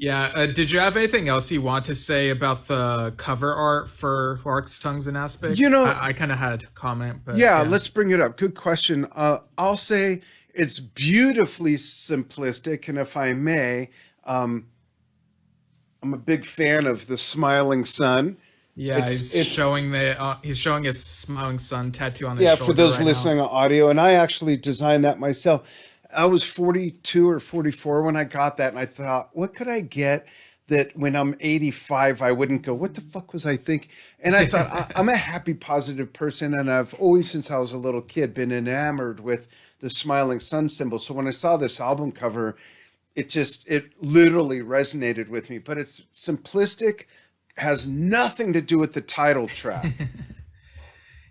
Yeah, did you have anything else you want to say about the cover art for Larks, Tongues, and Aspic? You know- I kind of had a comment, but Yeah, let's bring it up. Good question. I'll say it's beautifully simplistic, and if I may, I'm a big fan of the smiling sun. yeah, it's- he's showing his smiling sun tattoo on his Yeah, shoulder for those right listening now. on audio, and I actually designed that myself. I was 42 or 44 when I got that, and I thought, what could I get that when I'm 85, I wouldn't go, what the fuck was I thinking? And I thought, I'm a happy, positive person, and I've always, since I was a little kid, been enamored with the smiling sun symbol. So when I saw this album cover, it literally resonated with me. But it's simplistic, has nothing to do with the title track.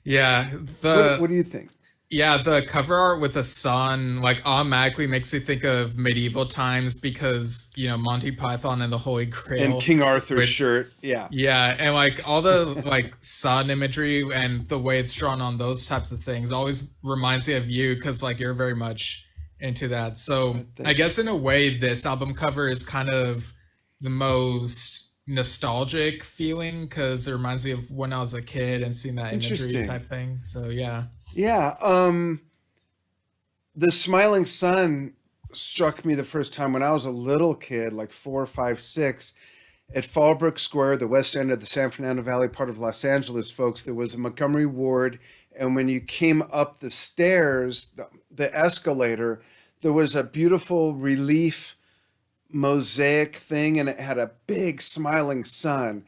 Yeah, What do you think? yeah, the cover art with the sun like automatically makes me think of medieval times because Monty Python and the Holy Grail And King Arthur's with- shirt, yeah. Yeah, and like all the like sun imagery and the way it's drawn on those types of things always reminds me of you because like you're very much into that. So I Thanks. guess in a way, this album cover is kind of the most nostalgic feeling because it reminds me of when I was a kid and seeing that imagery Interesting. type thing. So yeah. Yeah, the smiling sun struck me the first time when I was a little kid, like 4, 5, 6, at Fallbrook Square, the west end of the San Fernando Valley, part of Los Angeles, folks. There was a Montgomery Ward, and when you came up the stairs, the escalator, there was a beautiful relief mosaic thing, and it had a big smiling sun.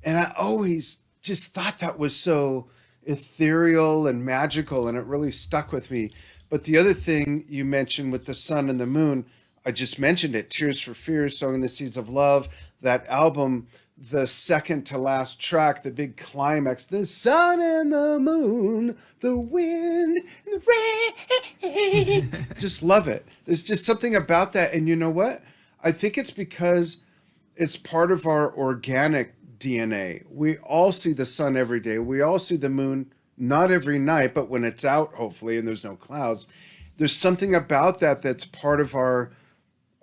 And I always just thought that was so ethereal and magical, and it really stuck with me. But the other thing you mentioned with the sun and the moon, I just mentioned it, Tears for Fears, Sowing the Seeds of Love, that album, the second to last track, the big climax, the sun and the moon, the wind and the rain. Just love it. There's just something about that. And you know what? I think it's because it's part of our organic DNA. We all see the sun every day. We all see the moon, not every night, but when it's out, hopefully, and there's no clouds. There's something about that that's part of our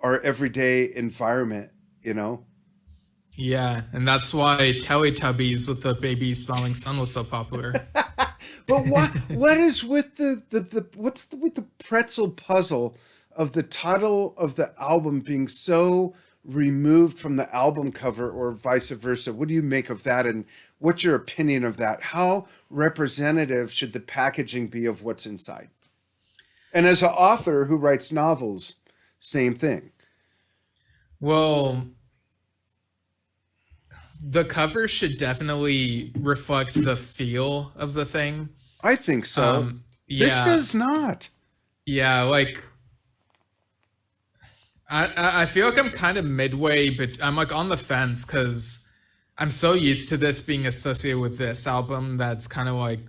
everyday environment, you know? Yeah, and that's why Teletubbies with the baby smiling sun was so popular. But what is with with the pretzel puzzle of the title of the album being so removed from the album cover or vice versa? What do you make of that, and what's your opinion of that? How representative should the packaging be of what's inside? And as an author who writes novels, same thing. Well, the cover should definitely reflect the feel of the thing. I think so. This Yeah, does not. yeah, like I feel like I'm kind of midway, but I'm like on the fence because I'm so used to this being associated with this album that's kind of like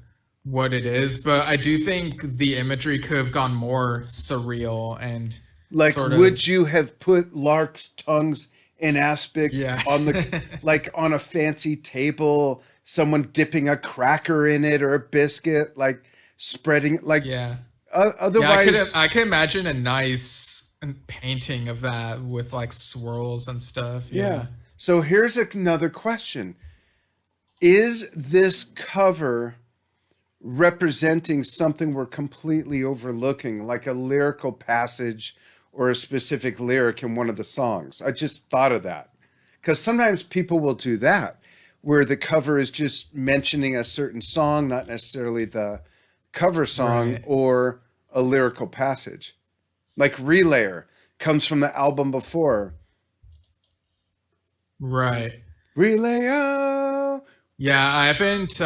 what it is. But I do think the imagery could have gone more surreal and Like, sort of would you have put Larks Tongues in Aspic yes. on the like on a fancy table, someone dipping a cracker in it or a biscuit, like spreading like Yeah. otherwise I could imagine a nice painting of that with like swirls and stuff. yeah. So here's another question. Is this cover representing something we're completely overlooking, like a lyrical passage or a specific lyric in one of the songs? I just thought of that. Because sometimes people will do that, where the cover is just mentioning a certain song, not necessarily the cover song Right. or a lyrical passage. Like Relayer comes from the album before. Right. Relayer. Yeah, I haven't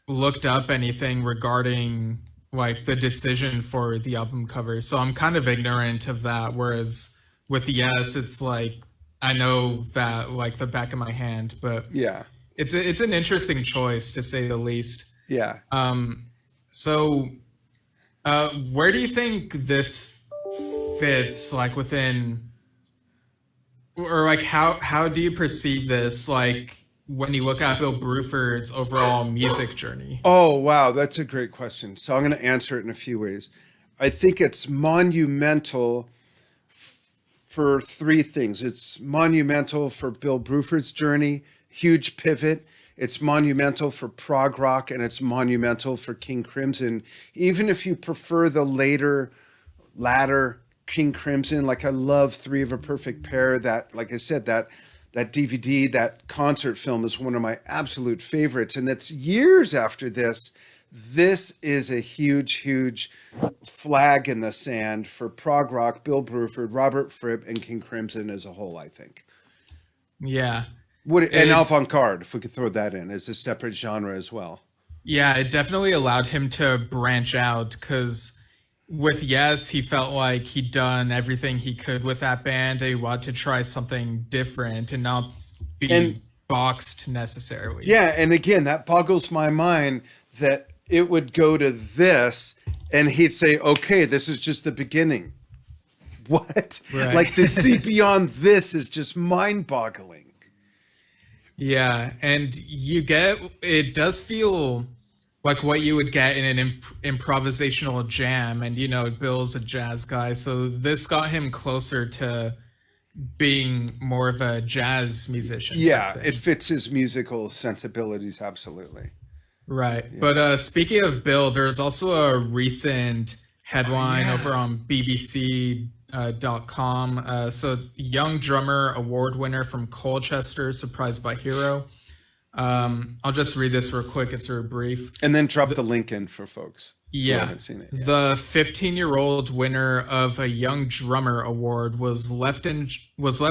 looked up anything regarding like the decision for the album cover, so I'm kind of ignorant of that. Whereas with Yes, it's like I know that like the back of my hand, but Yeah. it's an interesting choice to say the least. Yeah. So where do you think this fits, like within, or like how do you perceive this, like when you look at Bill Bruford's overall music journey? Oh, wow. That's a great question. So I'm going to answer it in a few ways. I think it's monumental for three things. It's monumental for Bill Bruford's journey, huge pivot. It's monumental for prog rock, and it's monumental for King Crimson. Even if you prefer the latter King Crimson, like I love Three of a Perfect Pair. That, like I said, that DVD, that concert film is one of my absolute favorites. And that's years after this. This is a huge, huge flag in the sand for prog rock, Bill Bruford, Robert Fripp, and King Crimson as a whole, I think. Yeah. And avant-garde, if we could throw that in, as a separate genre as well. Yeah, it definitely allowed him to branch out because with Yes, he felt like he'd done everything he could with that band. He wanted to try something different and not be boxed necessarily. Yeah, and again, that boggles my mind that it would go to this and he'd say, okay, this is just the beginning. What? Right. Like, to see beyond this is just mind-boggling. Yeah, and it does feel like what you would get in an improvisational jam, and Bill's a jazz guy, so this got him closer to being more of a jazz musician. Yeah, it fits his musical sensibilities, absolutely. Right. Yeah. But speaking of Bill, there's also a recent headline over on BBC.com. So it's Young Drummer Award winner from Colchester, surprised by hero. I'll just read this real quick. It's very brief. And then drop the link in for folks who haven't seen it. Yeah. The 15-year-old winner of a Young Drummer Award was left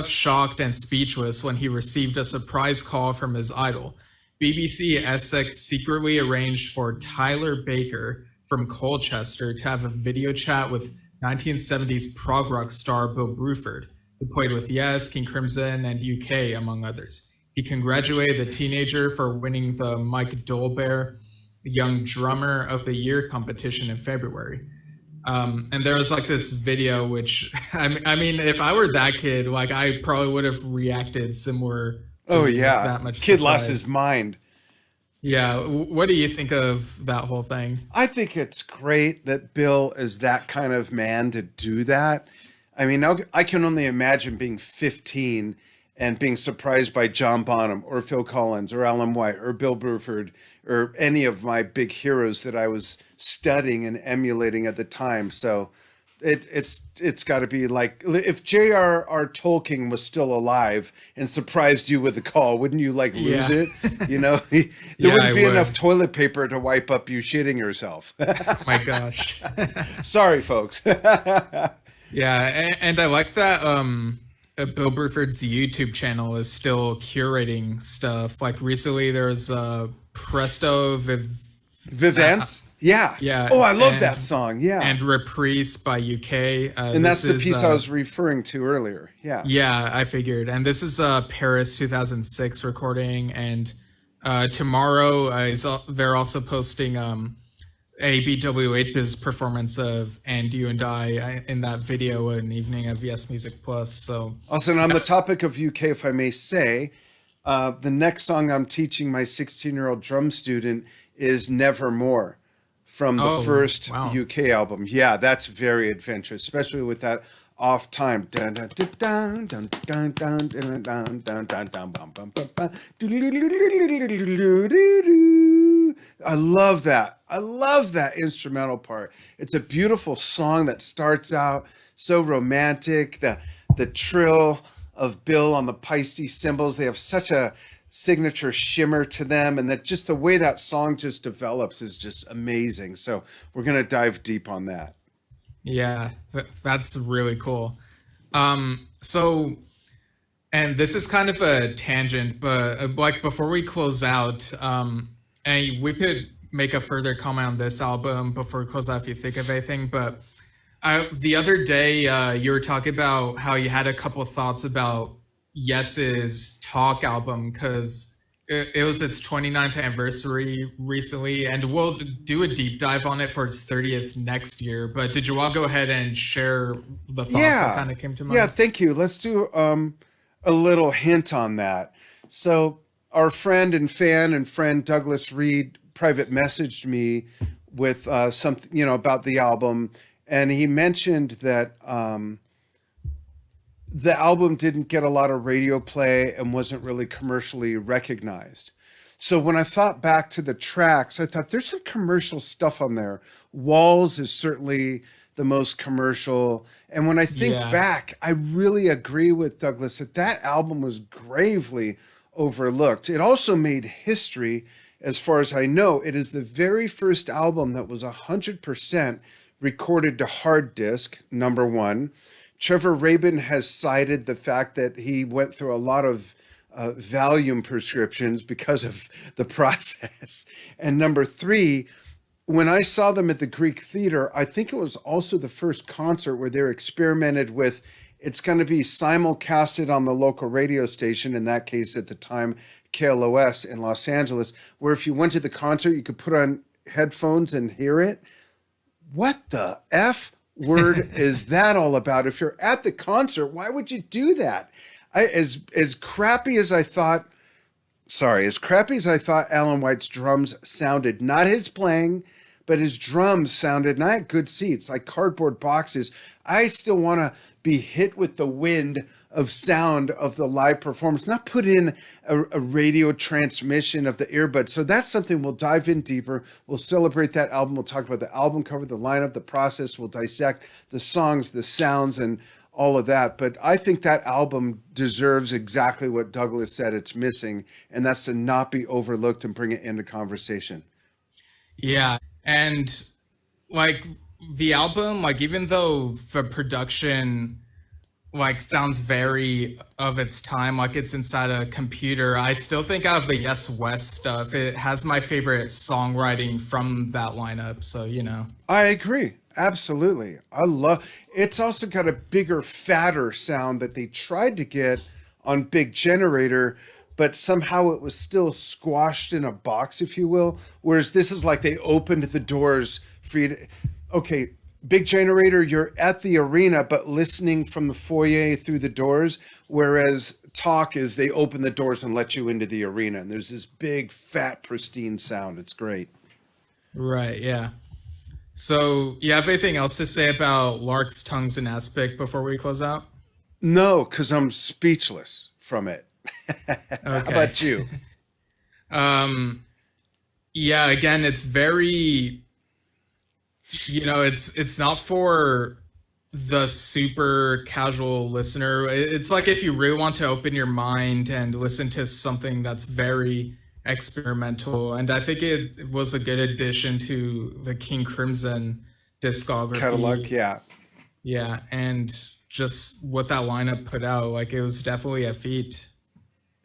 shocked and speechless when he received a surprise call from his idol. BBC Essex secretly arranged for Tyler Baker from Colchester to have a video chat with 1970s prog rock star Bill Bruford, who played with Yes, King Crimson, and UK, among others. He congratulated the teenager for winning the Mike Dolbear Young Drummer of the Year competition in February. And there was like this video, which I mean, if I were that kid, like I probably would have reacted similar. Oh With yeah, that much kid surprise. lost his mind. Yeah, what do you think of that whole thing? I think it's great that Bill is that kind of man to do that. I mean, I can only imagine being 15 and being surprised by John Bonham or Phil Collins or Alan White or Bill Bruford or any of my big heroes that I was studying and emulating at the time. So it's got to be like if J.R.R. Tolkien was still alive and surprised you with a call, wouldn't you like lose Yeah. it? You know, there Yeah, wouldn't I be would. enough toilet paper to wipe up you shitting yourself. Oh my gosh. Sorry, folks. Yeah, and I like that Bill Bruford's YouTube channel is still curating stuff. Like recently there was Presto Vivance? Yeah. Yeah, Oh, I love and- that song. Yeah. and Reprise by UK. And that's this the is, piece I was referring to earlier. Yeah. Yeah, I figured. And this is a Paris 2006 recording. And tomorrow they're also posting ABWH's performance of And You and I in that video, an evening of Yes Music Plus. So Also, and on the topic of UK, if I may say, the next song I'm teaching my 16-year-old drum student is Nevermore from the first wow. UK album. Yeah, that's very adventurous, especially with that off time. Dun, dun, dun, dun, dun, dun, dun, dun, dun, dun, dun, dun, bum, bum, bum, bum. I love that. I love that instrumental part. It's a beautiful song that starts out so romantic. The trill of Bill on the Paiste cymbals, they have such a signature shimmer to them, and that just the way that song just develops is just amazing. So we're gonna dive deep on that. yeah, that's really cool. So, and this is kind of a tangent, but like before we close out, and we could make a further comment on this album before we close out if you think of anything. But the other day, you were talking about how you had a couple of thoughts about Yes's Talk album because it was its 29th anniversary recently, and we'll do a deep dive on it for its 30th next year. But did you want to go ahead and share the thoughts that kind of came to mind? Yeah, thank you. Let's do a little hint on that. So our friend and fan and friend Douglas Reed private messaged me with something, you know, about the album, and he mentioned that the album didn't get a lot of radio play and wasn't really commercially recognized. So when I thought back to the tracks, I thought there's some commercial stuff on there. Walls is certainly the most commercial. And when I think Yeah. back, I really agree with Douglas that that album was gravely overlooked. It also made history. As far as I know, it is the very first album that was 100% recorded to hard disk, number one. Trevor Rabin has cited the fact that he went through a lot of Valium prescriptions because of the process. And number three, when I saw them at the Greek Theater, I think it was also the first concert where they experimented with it's going to be simulcasted on the local radio station, in that case at the time, KLOS in Los Angeles, where if you went to the concert, you could put on headphones and hear it. What the F word is that all about? If you're at the concert, why would you do that? As crappy as I thought Alan White's drums sounded, not his playing, but his drums sounded, and I had good seats, like cardboard boxes. I still want to be hit with the wind of sound of the live performance, not put in a radio transmission of the earbuds. So that's something we'll dive in deeper. We'll celebrate that album. We'll talk about the album cover, the lineup, the process. We'll dissect the songs, the sounds, and all of that. But I think that album deserves exactly what Douglas said it's missing, and that's to not be overlooked and bring it into conversation. Yeah, and like the album, like even though the production like sounds very of its time, like it's inside a computer, I still think out of the Yes West stuff, it has my favorite songwriting from that lineup. So, you know. I agree. Absolutely. It's also got a bigger, fatter sound that they tried to get on Big Generator, but somehow it was still squashed in a box, if you will. Whereas this is like they opened the doors for you to, okay, big generator, you're at the arena, but listening from the foyer through the doors. Whereas talk is they open the doors and let you into the arena. And there's this big, fat, pristine sound. It's great. Right, yeah. So, you have anything else to say about Larks, Tongues, and Aspic before we close out? No, because I'm speechless from it. How Okay. about you? Yeah, again, it's very, it's not for the super casual listener. It's like if you really want to open your mind and listen to something that's very experimental. And I think it was a good addition to the King Crimson discography. Catalog, yeah. Yeah, and just what that lineup put out, like it was definitely a feat.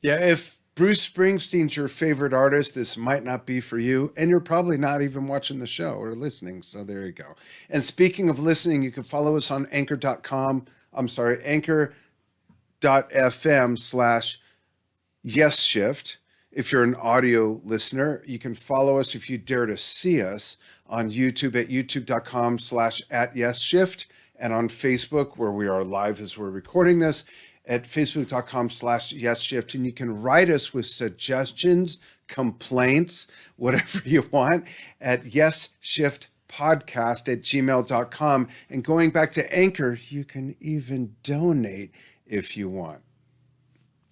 Yeah, if Bruce Springsteen's your favorite artist, this might not be for you. And you're probably not even watching the show or listening. So there you go. And speaking of listening, you can follow us on anchor.com. I'm sorry, anchor.fm/Yesshift. If you're an audio listener, you can follow us if you dare to see us on YouTube at youtube.com/@Yesshift, and on Facebook, where we are live as we're recording this, at facebook.com/Yesshift. And you can write us with suggestions, complaints, whatever you want, at yesshiftpodcast@gmail.com. And going back to Anchor, you can even donate if you want.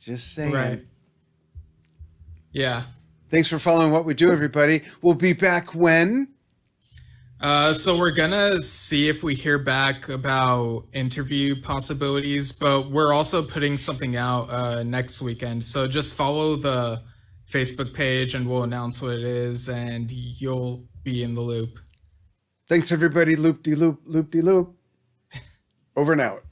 Just saying. Right. Yeah. Thanks for following what we do, everybody. We'll be back when? So we're gonna see if we hear back about interview possibilities, but we're also putting something out next weekend. So just follow the Facebook page and we'll announce what it is and you'll be in the loop. Thanks, everybody. Loop-de-loop, loop-de-loop. Over and out.